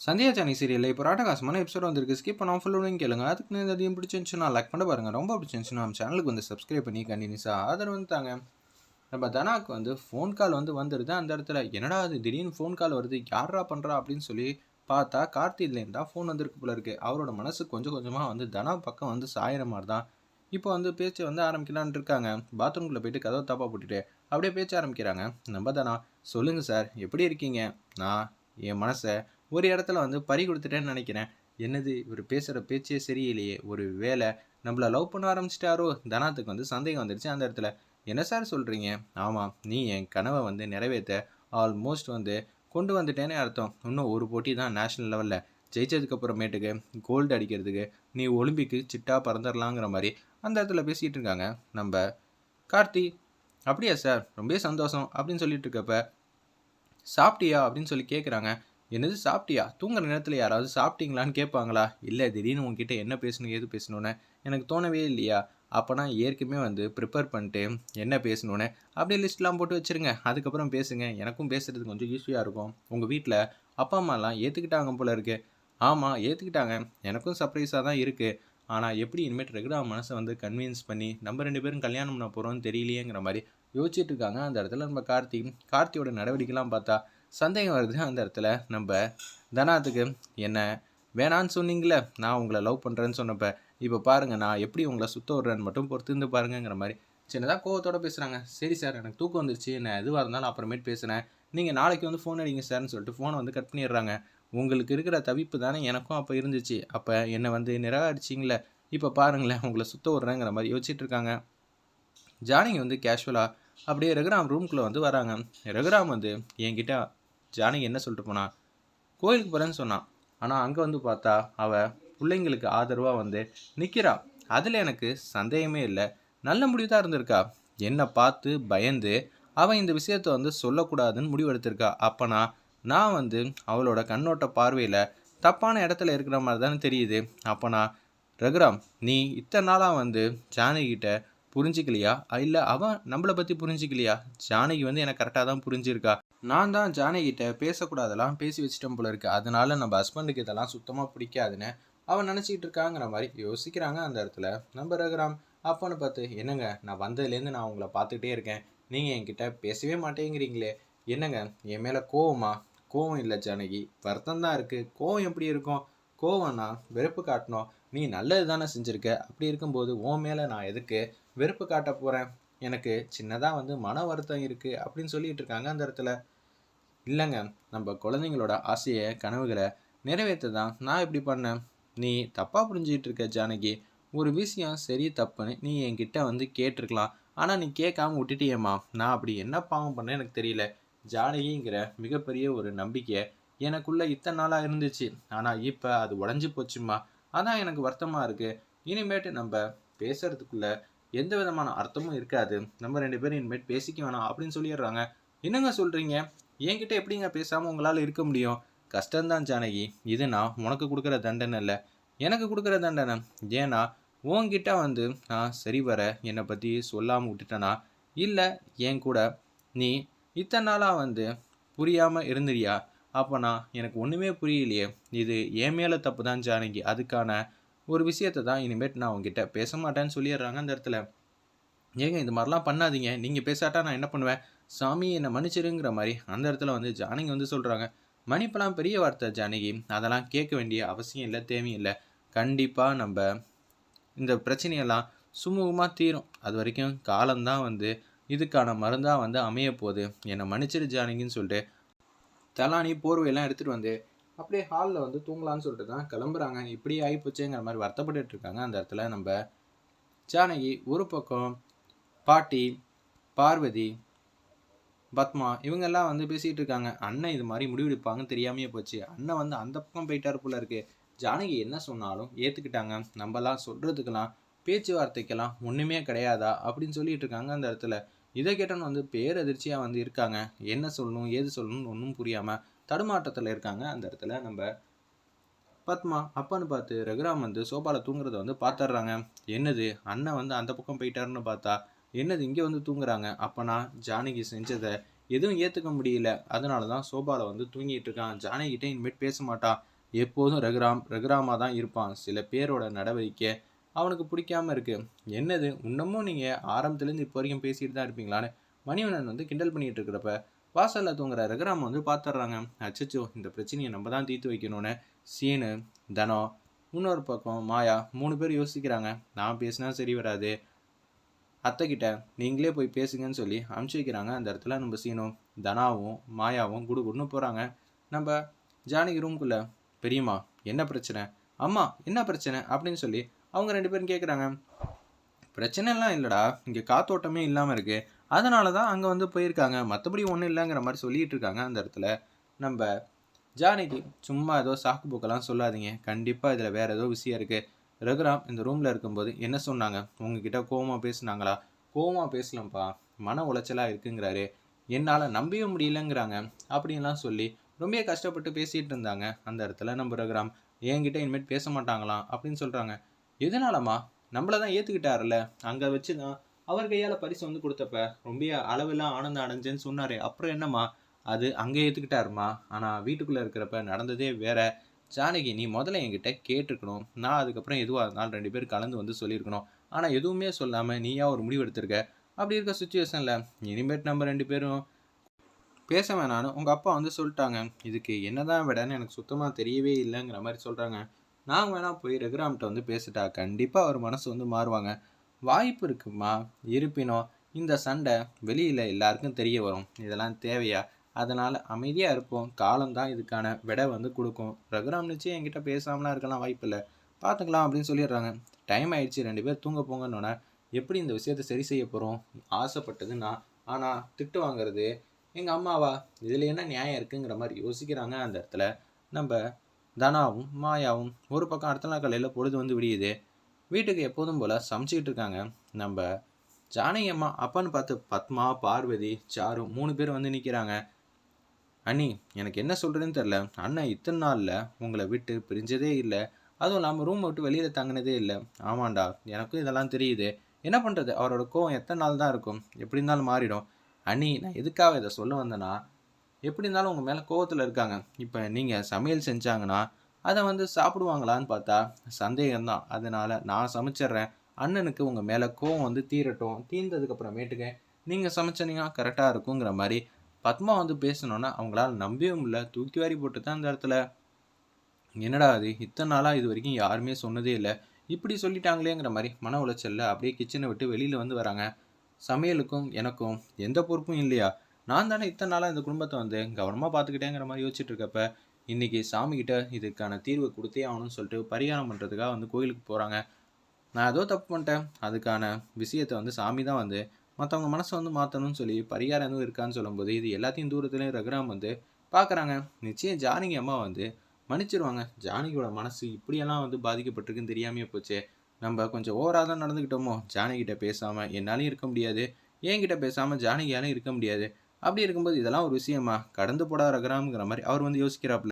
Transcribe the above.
சந்தியா சானி சீரியல்ல இப்போ ராட்டகாசமான எபிசோட் வந்திருக்கு. ஸ்கிப் பண்ணாம ஃபுல்லும் கேளுங்க. அதுக்கு அதையும் பிடிச்சிருந்துச்சுன்னா லைக் பண்ண பாருங்க. ரொம்ப பிடிச்சிருந்துச்சுன்னா நம்ம சேனலுக்கு வந்து சப்ஸ்கிரைப் பண்ணி கண்டினியூஸாக ஆதரவு தாங்க. நம்ம தனாக்கு வந்து ஃபோன் கால் வந்துடுது. அந்த இடத்துல என்னடா அது திடீர்னு ஃபோன் கால் வருது, யாரா பண்ணுறா அப்படின்னு சொல்லி பார்த்தா கார்த்திலேருந்து தான் ஃபோன் வந்திருக்கு போல இருக்கு. அவரோட மனசு கொஞ்சம் கொஞ்சமாக வந்து தனா பக்கம் வந்து சாயிற மாதிரி தான் இப்போ வந்து பேச்சு வந்து ஆரம்பிக்கலான்னு இருக்காங்க. பாத்ரூம்குள்ளே போயிட்டு கதவை தப்பா போட்டுட்டு அப்படியே பேச்ச ஆரம்பிக்கிறாங்க. நம்ம தனா, சொல்லுங்கள் சார், எப்படி இருக்கீங்க? நான் என் மனசை ஒரு இடத்துல வந்து பறி கொடுத்துட்டேன்னு நினைக்கிறேன். என்னது இவர் பேசுகிற பேச்சே சரியில்லையே, ஒரு வேளை நம்மளை லவ் பண்ண ஆரம்பிச்சிட்டாரோ? தனாத்துக்கு வந்து சந்தேகம் வந்துடுச்சு அந்த இடத்துல. என்ன சார் சொல்கிறீங்க? ஆமாம், நீ என் கனவை வந்து நிறைவேற்ற ஆல்மோஸ்ட் வந்து கொண்டு வந்துட்டேன்னு அர்த்தம். இன்னும் ஒரு போட்டி தான் நேஷ்னல் லெவலில் ஜெயிச்சதுக்கு அப்புறமேட்டுக்கு கோல்டு அடிக்கிறதுக்கு நீ ஒலிம்பிக்கு சிட்டா பறந்துடலாங்கிற மாதிரி அந்த இடத்துல பேசிகிட்டு இருக்காங்க நம்ம கார்த்தி. அப்படியா சார், ரொம்ப சந்தோஷம் அப்படின்னு சொல்லிட்டு இருக்கப்ப சாப்பிட்டியா அப்படின்னு சொல்லி கேட்குறாங்க. என்னது சாப்பிட்டியா? தூங்குற நேரத்தில் யாராவது சாப்பிட்டீங்களான்னு கேட்பாங்களா? இல்லை, திடீர்னு உங்ககிட்ட என்ன பேசணும் ஏது பேசணுன்னு எனக்கு தோணவே இல்லையா? அப்போனா ஏற்கனவே வந்து ப்ரிப்பேர் பண்ணிட்டு என்ன பேசணுன்னு அப்படியே லிஸ்ட்லாம் போட்டு வச்சுருங்க. அதுக்கப்புறம் பேசுங்க. எனக்கும் பேசுகிறதுக்கு கொஞ்சம் ஈஸியாக இருக்கும். உங்கள் வீட்டில் அப்பா அம்மாலாம் ஏற்றுக்கிட்டாங்க போல இருக்கு. ஆமாம், ஏற்றுக்கிட்டாங்க. எனக்கும் சர்ப்ரைஸாக தான் இருக்குது. ஆனால் எப்படி இனிமேட்டு ரெகுலர் மனசை வந்து கன்வின்ஸ் பண்ணி நம்ம 2 பேரும் கல்யாணம் பண்ண போகிறோம்னு தெரியலையேங்கிற மாதிரி யோசிச்சுட்டு இருக்காங்க. அந்த இடத்துல நம்ம கார்த்தியோட நடவடிக்கைலாம் பார்த்தா சந்தேகம் வருது. அந்த இடத்துல நம்ம தனாத்துக்கு, என்ன வேணான்னு சொன்னீங்களே, நான் உங்களை லவ் பண்ணுறேன்னு சொன்னப்போ இப்போ பாருங்கள் நான் எப்படி உங்களை சுத்த விட்றேன்னு மட்டும் பொறுத்து இருந்து பாருங்கிற மாதிரி சின்னதாக கோவத்தோடு பேசுகிறாங்க. சரி சார், எனக்கு தூக்கம் வந்துருச்சு, நான் எதுவாக இருந்தாலும் அப்புறமேட்டு பேசுகிறேன், நீங்கள் நாளைக்கு வந்து ஃபோன் அடிங்க சார்னு சொல்லிட்டு ஃபோனை வந்து கட் பண்ணிடுறாங்க. உங்களுக்கு இருக்கிற தவிப்பு தானே எனக்கும் அப்போ இருந்துச்சு, அப்போ என்னை வந்து நிராகரிச்சிங்களே, இப்போ பாருங்களேன் உங்களை சுத்த விட்றேங்கிற மாதிரி யோசிச்சுட்டு இருக்காங்க. ஜானகி வந்து கேஷுவலாக அப்படியே ரகுராம் ரூம்குள்ளே வந்து வராங்க. ரகுராம் வந்து என்கிட்ட ஜானகி என்ன சொல்லிட்டு போனா, கோயிலுக்கு போகிறேன்னு சொன்னான். ஆனால் அங்கே வந்து பார்த்தா அவள் பிள்ளைங்களுக்கு ஆதரவாக வந்து நிற்கிறா. அதில் எனக்கு சந்தேகமே இல்லை. நல்ல முடிவு தான் இருந்திருக்கா. என்னை பார்த்து பயந்து அவன் இந்த விஷயத்த வந்து சொல்லக்கூடாதுன்னு முடிவெடுத்திருக்கா. அப்போனா நான் வந்து அவளோட கண்ணோட்ட பார்வையில் தப்பான இடத்துல இருக்கிற மாதிரி தானே தெரியுது. அப்போனா ரகுராம், நீ இத்தனை நாளாக வந்து ஜானகிட்ட புரிஞ்சிக்கலையா? இல்லை அவன் நம்மளை பற்றி புரிஞ்சிக்கலையா? ஜானகி வந்து எனக்கு கரெக்டாக தான் புரிஞ்சிருக்கா. நான் தான் ஜானகிட்ட பேசக்கூடாதெல்லாம் பேசி வச்சிட்டேன் போல இருக்கு. அதனால நம்ம ஹஸ்பண்டுக்கு இதெல்லாம் சுத்தமாக பிடிக்காதுன்னு அவன் நினச்சிக்கிட்டு இருக்காங்கிற மாதிரி யோசிக்கிறாங்க. அந்த இடத்துல நம்ம ரகுராம் அப்போன்னு பார்த்து, என்னங்க நான் வந்ததுலேருந்து நான் உங்களை பார்த்துக்கிட்டே இருக்கேன், நீங்கள் என்கிட்ட பேசவே மாட்டேங்கிறீங்களே, என்னங்க என் மேலே கோவமா? கோவம் இல்லை ஜானகி, வருத்தம் தான் இருக்குது. கோவம் எப்படி இருக்கும்? கோவம்னா வெறுப்பு காட்டணும். நீ நல்லது தானே செஞ்சுருக்க. அப்படி இருக்கும்போது உன் மேலே நான் எதுக்கு வெறுப்பு காட்ட போகிறேன்? எனக்கு சின்னதாக வந்து மன வருத்தம் இருக்குது அப்படின்னு சொல்லிட்டு இருக்காங்க அந்த இடத்துல. இல்லைங்க, நம்ம குழந்தைங்களோட ஆசையை கனவுகளை நிறைவேற்ற தான் நான் இப்படி பண்ணேன். நீ தப்பாக புரிஞ்சிக்கிட்டு இருக்க ஜானகி. ஒரு விஷயம் சரி தப்புன்னு நீ என்கிட்ட வந்து கேட்டிருக்கலாம். ஆனால் நீ கேட்காம விட்டுட்டியேம்மா. நான் அப்படி என்ன பாவம் பண்ணேன்னு எனக்கு தெரியல. ஜானகிங்கிற மிகப்பெரிய ஒரு நம்பிக்கை எனக்குள்ளே இத்தனை நாளாக இருந்துச்சு. ஆனால் இப்போ அது உடஞ்சி போச்சுமா. அதான் எனக்கு வருத்தமாக இருக்குது. இனிமேட்டு நம்ம பேசுறதுக்குள்ள எந்த விதமான அர்த்தமும் இருக்காது. நம்ம 2 பேரும் இனிமேட்டு பேசிக்க வேணாம் அப்படின்னு சொல்லிடுறாங்க. என்னங்க சொல்கிறீங்க? என்கிட்ட எப்படிங்க பேசாமல் உங்களால் இருக்க முடியும்? கஷ்டம்தான் ஜானகி. இது நான் உனக்கு கொடுக்குற தண்டனை இல்லை, எனக்கு கொடுக்குற தண்டனை. ஏன்னா உன்கிட்ட வந்து நான் சரி வர என்னை பற்றி சொல்லாமல் விட்டுட்டேனா, இல்லை என் கூட நீ இத்தனை நாளாக வந்து புரியாமல் இருந்துறியா? அப்போனா எனக்கு ஒன்றுமே புரியலையே. இது என் மேலே தப்பு தான் ஜானகி. அதுக்கான ஒரு விஷயத்தை தான் இனிமேட்டு நான் உங்ககிட்ட பேச மாட்டேன்னு சொல்லிடுறாங்க அந்த இடத்துல. ஏங்க இது மாதிரிலாம் பண்ணாதீங்க, நீங்கள் பேசாட்டா நான் என்ன பண்ணுவேன்? சாமி என்னை மன்னிச்சிருங்கிற மாதிரி அந்த இடத்துல வந்து ஜானகி வந்து சொல்கிறாங்க. மன்னிப்பெல்லாம் பெரிய வார்த்தை ஜானகி, அதெல்லாம் கேட்க வேண்டிய அவசியம் இல்லை, தேவையில்லை. கண்டிப்பாக நம்ம இந்த பிரச்சனையெல்லாம் சுமூகமாக தீரும். அது வரைக்கும் காலம்தான் வந்து இதுக்கான மருந்தாக வந்து அமைய போகுது. என்னை மன்னிச்சிரு ஜானகின்னு சொல்லிட்டு தலானி போர்வையெல்லாம் எடுத்துகிட்டு வந்து அப்படியே ஹாலில் வந்து தூங்கலான்னு சொல்லிட்டு தான் கிளம்புறாங்க. இப்படி ஆகிப்போச்சேங்கிற மாதிரி வருத்தப்பட்டு இருக்காங்க. அந்த இடத்துல நம்ம ஜானகி ஒரு பக்கம் பாட்டி, பார்வதி, பத்மா இவங்கெல்லாம் வந்து பேசிகிட்டு இருக்காங்க. அண்ணன் இது மாதிரி முடிவெடுப்பாங்கன்னு தெரியாமையே போச்சு. அண்ணன் வந்து அந்த பக்கம் போயிட்டார் போல இருக்கு. ஜானகி என்ன சொன்னாலும் ஏற்றுக்கிட்டாங்க. நம்மலாம் சொல்கிறதுக்கெல்லாம் பேச்சுவார்த்தைக்கெல்லாம் ஒன்றுமே கிடையாதா அப்படின்னு சொல்லிட்டு இருக்காங்க அந்த இடத்துல. இதை கேட்டோன்னு வந்து பேரதிர்ச்சியாக வந்து இருக்காங்க. என்ன சொல்லணும் ஏது சொல்லணும்னு ஒன்றும் புரியாமல் தடுமாற்றத்தில் இருக்காங்க அந்த இடத்துல நம்ம பத்மா. அப்பான்னு பார்த்து ரகுராம் வந்து சோபாவில் தூங்குறத வந்து பார்த்துட்றாங்க. என்னது அண்ணன் வந்து அந்த பக்கம் போயிட்டாருன்னு பார்த்தா என்னது இங்கே வந்து தூங்குறாங்க? அப்போனா ஜானகி செஞ்சதை எதுவும் ஏற்றுக்க முடியல, அதனால தான் சோபாவில் வந்து தூங்கிட்டு இருக்கான். ஜானகிட்டே இனிமேட் பேச மாட்டான். எப்போதும் ரகுராமா தான் இருப்பான். சில பேரோட நடவடிக்கை அவனுக்கு பிடிக்காம இருக்கு. என்னது இன்னமும் நீங்கள் ஆரம்பத்துலேருந்து இப்போ வரைக்கும் பேசிட்டு தான் இருப்பீங்களான்னு மணிவண்ணன் வந்து கிண்டல் பண்ணிட்டு இருக்கிறப்ப வாசலில் தூங்குற ரகுராம் வந்து பார்த்துட்றாங்க. அச்சச்சோ, இந்த பிரச்சனையை நம்ம தான் தீர்த்து வைக்கணும்னு சீனு, தனம், இன்னொரு பக்கம் மாயா 3 பேர் யோசிக்கிறாங்க. நான் பேசினா சரி வராது, அத்தைக்கிட்ட நீங்களே போய் பேசுங்கன்னு சொல்லி அனுப்பிச்சி வைக்கிறாங்க. அந்த இடத்துல நம்ம சீனும் தனாவும் மாயாவும் குடுகுடுன்னு போகிறாங்க. நம்ம ஜானகி ரூம்குள்ளே, பெரியம்மா என்ன பிரச்சனை, அம்மா என்ன பிரச்சனை அப்படின்னு சொல்லி அவங்க 2 பேரும் கேட்குறாங்க. பிரச்சனைலாம் இல்லைடா, இங்கே காத்தோட்டமே இல்லாமல் இருக்குது, அதனால தான் அங்கே வந்து போயிருக்காங்க, மற்றபடி ஒன்றும் இல்லைங்கிற மாதிரி சொல்லிகிட்டு இருக்காங்க. அந்த இடத்துல நம்ம ஜானகி, சும்மா ஏதோ சாக்கு போக்கெல்லாம் சொல்லாதீங்க, கண்டிப்பாக இதில் வேறு ஏதோ விஷயம் இருக்குது. ரகுராம் இந்த ரூமில் இருக்கும்போது என்ன சொன்னாங்க, உங்ககிட்ட கோவமாக பேசுனாங்களா? கோவமாக பேசலப்பா, மன உளைச்சலாக இருக்குங்கிறாரு, என்னால் நம்பவே முடியலங்கிறாங்க அப்படின்லாம் சொல்லி ரொம்ப கஷ்டப்பட்டு பேசிகிட்டு இருந்தாங்க. அந்த இடத்துல நம்ம ரகுராம் என்கிட்ட இனிமேல் பேச மாட்டாங்களாம் அப்படின்னு சொல்கிறாங்க. எதனாலம்மா? நம்மளை தான் ஏற்றுக்கிட்டாருல்ல, அங்கே வச்சு தான் அவர் கையால் பரிசு வந்து கொடுத்தப்ப ரொம்ப அளவெல்லாம் ஆனந்தம் அடைஞ்சேன்னு சொன்னார். அப்புறம் என்னம்மா, அது அங்கே ஏற்றுக்கிட்டாருமா, ஆனால் வீட்டுக்குள்ளே இருக்கிறப்ப நடந்ததே வேற. ஜானகி, நீ முதல்ல என்கிட்ட கேட்டிருக்கணும், நான் அதுக்கப்புறம் எதுவாக இருந்தாலும் 2 பேர் கலந்து வந்து சொல்லியிருக்கணும். ஆனால் எதுவுமே சொல்லாமல் நீயா ஒரு முடிவு எடுத்திருக்க. அப்படி இருக்க சுச்சுவேஷனில் இனிமேட் நம்ம 2 பேரும் பேச வேணான்னு உங்கள் அப்பா வந்து சொல்லிட்டாங்க. இதுக்கு என்னதான் விடன்னு எனக்கு சுத்தமாக தெரியவே இல்லைங்கிற மாதிரி சொல்கிறாங்க. நாங்கள் வேணா போய் ரகுராம்கிட்ட வந்து பேசிட்டா கண்டிப்பாக அவர் மனசு வந்து மாறுவாங்க. வாய்ப்பு இருக்குமா, இருப்பினும் இந்த சண்டை வெளியில் எல்லாருக்கும் தெரிய வரும், இதெல்லாம் தேவையா? அதனால் அமைதியாக இருப்போம், காலம்தான் இதுக்கான விடை வந்து கொடுக்கும். ரகுராம் நிச்சயம் என்கிட்ட பேசாமலாம் இருக்கலாம் வாய்ப்பில்லை, பார்த்துக்கலாம் அப்படின்னு சொல்லிடுறாங்க. டைம் ஆயிடுச்சு, 2 பேர் தூங்க போங்கன்னொன்னே, எப்படி இந்த விஷயத்தை சரி செய்ய போகிறோம்? ஆசைப்பட்டது நான், ஆனால் திட்டு வாங்குறது எங்கள் அம்மாவா? இதில் என்ன நியாயம் இருக்குங்கிற மாதிரி யோசிக்கிறாங்க. அந்த இடத்துல நம்ம தனாவும் மாயாவும் ஒரு பக்கம் அடுத்த நாள் காலையில் பொழுது வந்து விடியுது. வீட்டுக்கு எப்போதும் போல் சமைச்சிக்கிட்டு இருக்காங்க. நம்ம ஜானகி அம்மா அப்பான்னு பார்த்து பத்மா, பார்வதி, சாரு 3 பேர் வந்து நிற்கிறாங்க. அண்ணி, எனக்கு என்ன சொல்கிறதுன்னு தெரில, அண்ணன் இத்தனை நாளில் உங்களை விட்டு பிரிஞ்சதே இல்லை, அதுவும் இல்லாமல் ரூம் விட்டு வெளியில் தங்கினதே இல்லை. ஆமாண்டா, எனக்கும் இதெல்லாம் தெரியுது, என்ன பண்ணுறது, அவரோட கோவம் எத்தனை நாள் தான் இருக்கும், எப்படி இருந்தாலும் மாறிடும். அண்ணி, நான் எதுக்காக இதை சொல்ல வந்தேன்னா, எப்படி இருந்தாலும் உங்கள் மேலே கோவத்தில் இருக்காங்க. இப்போ நீங்கள் சமையல் செஞ்சாங்கன்னா அதை வந்து சாப்பிடுவாங்களான்னு பார்த்தா சந்தேகம்தான். அதனால் நான் சமைச்சிட்றேன், அண்ணனுக்கு உங்கள் மேலே கோவம் வந்து தீரட்டும், தீர்ந்ததுக்கப்புறமேட்டுக்கு நீங்கள் சமைச்சனீங்கன்னா கரெக்டாக இருக்குங்கிற மாதிரி பத்மா வந்து பேசணுன்னா அவங்களால நம்பவும் இல்லை. தூக்கி வாரி போட்டு தான் அந்த இடத்துல, என்னடா அது, இத்தனை நாளாக இது வரைக்கும் யாருமே சொன்னதே இல்லை, இப்படி சொல்லிட்டாங்களேங்கிற மாதிரி மன உளைச்சலில் அப்படியே கிச்சனை விட்டு வெளியில் வந்து வராங்க. சமையலுக்கும் எனக்கும் எந்த பொறுப்பும் இல்லையா? நான் தானே இத்தனை நாளாக இந்த குடும்பத்தை வந்து கவனமாக பார்த்துக்கிட்டேங்கிற மாதிரி யோசிச்சுட்டு இருக்கப்ப இன்றைக்கி சாமிக்கிட்ட இதுக்கான தீர்வு கொடுத்தே ஆகணும்னு சொல்லிட்டு பரிகாரம் பண்ணுறதுக்காக வந்து கோயிலுக்கு போகிறாங்க. நான் ஏதோ தப்பு பண்ணிட்டேன், அதுக்கான விஷயத்தை வந்து சாமி தான் வந்து மற்றவங்க மனசை வந்து மாற்றணும்னு சொல்லி பரிகாரம் எதுவும் இருக்கான்னு சொல்லும்போது இது எல்லாத்தையும் தூரத்துலேயும் ரகுராம் வந்து பார்க்குறாங்க. நிச்சயம் ஜானகி அம்மா வந்து மன்னிச்சிருவாங்க. ஜானகியோட மனசு இப்படியெல்லாம் வந்து பாதிக்கப்பட்டிருக்குன்னு தெரியாமையே போச்சு. நம்ம கொஞ்சம் ஓவராக தான் நடந்துக்கிட்டோமோ, ஜானகிட்ட பேசாமல் என்னாலையும் இருக்க முடியாது, என்கிட்ட பேசாமல் ஜானகியாலையும் இருக்க முடியாது. அப்படி இருக்கும்போது இதெல்லாம் ஒரு விஷயமா, கடந்து போடா ரகுராம்ங்கிற மாதிரி அவர் வந்து யோசிக்கிறாப்புல.